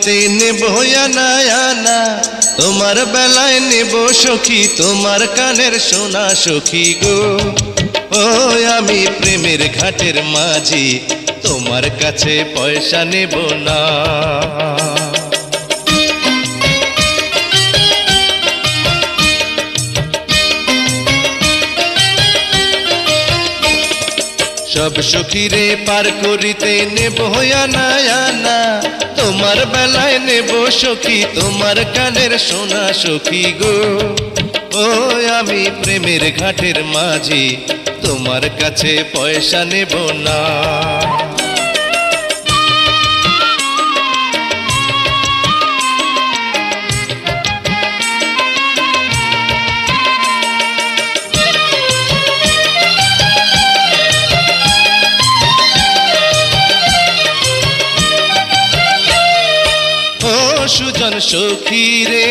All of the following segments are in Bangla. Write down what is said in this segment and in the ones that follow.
করিতে নেব আনা আনা, তোমার বেলায় নেব সখী তোমার কানের সোনা সখী গো। ও আমি প্রেমের ঘাটের মাঝি, তোমার কাছে পয়সা নেব না। সব সখীরে পার করিতে নেব আনা আনা, তোমার বেলায় নেব সখী তোমার কানের সোনা সখী গো। ও আমি প্রেমের ঘাটের মাঝি, তোমার কাছে পয়সা নেব না। সুজন সখী রে,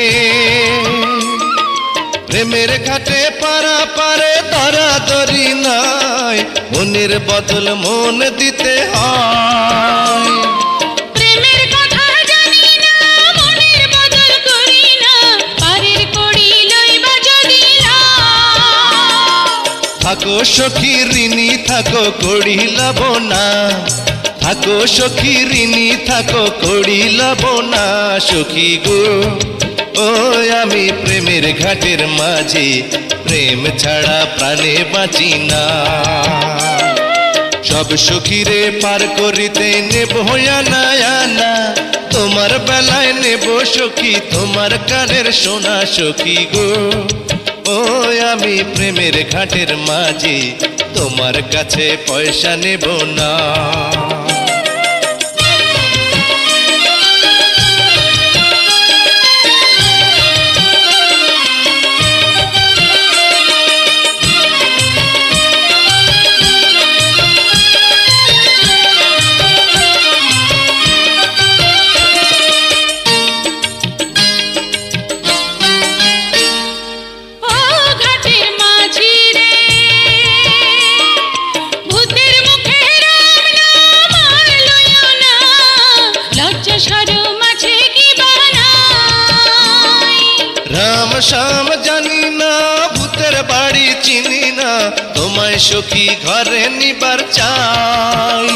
প্রেমের ঘাটে পারা পারে ধরাধরি নাই, মনের বদল মন দিতে হয়। প্রেমের কথা জানি না, মনের বদল করি না, পারের করি লইবা যদি থাকো সখী ঋণী থাকো করি লাভ না, থাকো সখী ঋণী থাকো করি লাভ না সখী গো। ও আমি প্রেমের ঘাটের মাঝি, প্রেম ছাড়া প্রাণে বাঁচি না। সব সখীরে পার করিতে নেব আনা আনা, তোমার বেলায় নেব সখী তোমার কানের সোনা সখী গো। ও আমি প্রেমের ঘাটের মাঝি, তোমার কাছে পয়সা নেব না। রাম শ্যাম জানি না, ভূতের বাড়ি চিনি না, তোমায় সখী ঘরে নিবার চাই।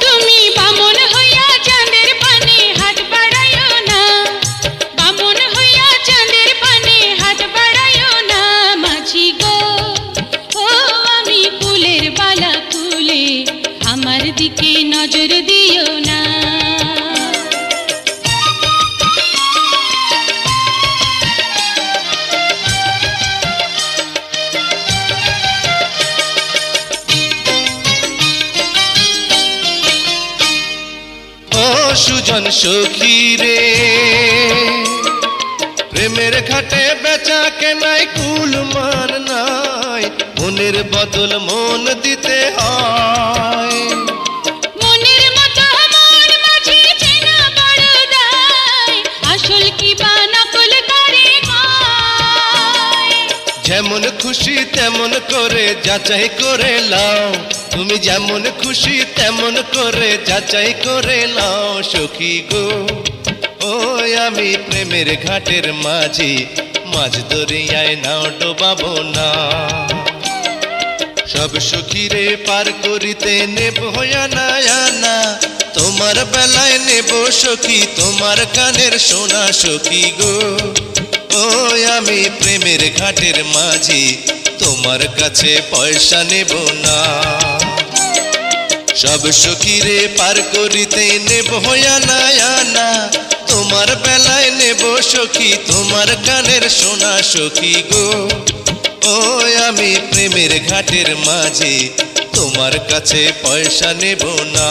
তুমি বামন হইয়া চাঁদের পানে হাত বাড়াইও না, বামন হইয়া চাঁদের পানে হাত বাড়াইও না মাঝি গো। ও আমি ফুলের বালা তুলে, আমার দিকে নজর দিও না। সুজন সখী রে, প্রেমের ঘাটে বেচা কেনাই কুল মান নাই, মনের বদল মন দিতে হয়। মনের মতো মন মাঝে চেনা বড় দায়, আসল কি বা নকল করে কয়। যেমন খুশি তেমন করে যাচাই করে লাও, তুমি যেমন খুশি তেমন করে যাচাই করে লাও সখী গো। ও আমি প্রেমের ঘাটের মাঝি, মাঝ দরিয়ায় নাও ডোবাবো না। সব সখীরে পার করিতে নেব আনা আনা, তোমার বেলায় নেব সখী তোমার কানের সোনা সখী গো। ও আমি প্রেমের ঘাটের মাঝি, তোমার কাছে পয়সা নেব না। সব সখীরে পার করিতে নেব আনা আনা, তোমার বেলায় নেব সখী তোমার কানের সোনা সখী গো। ও আমি প্রেমের ঘাটের মাঝি, তোমার কাছে পয়সা নেব না।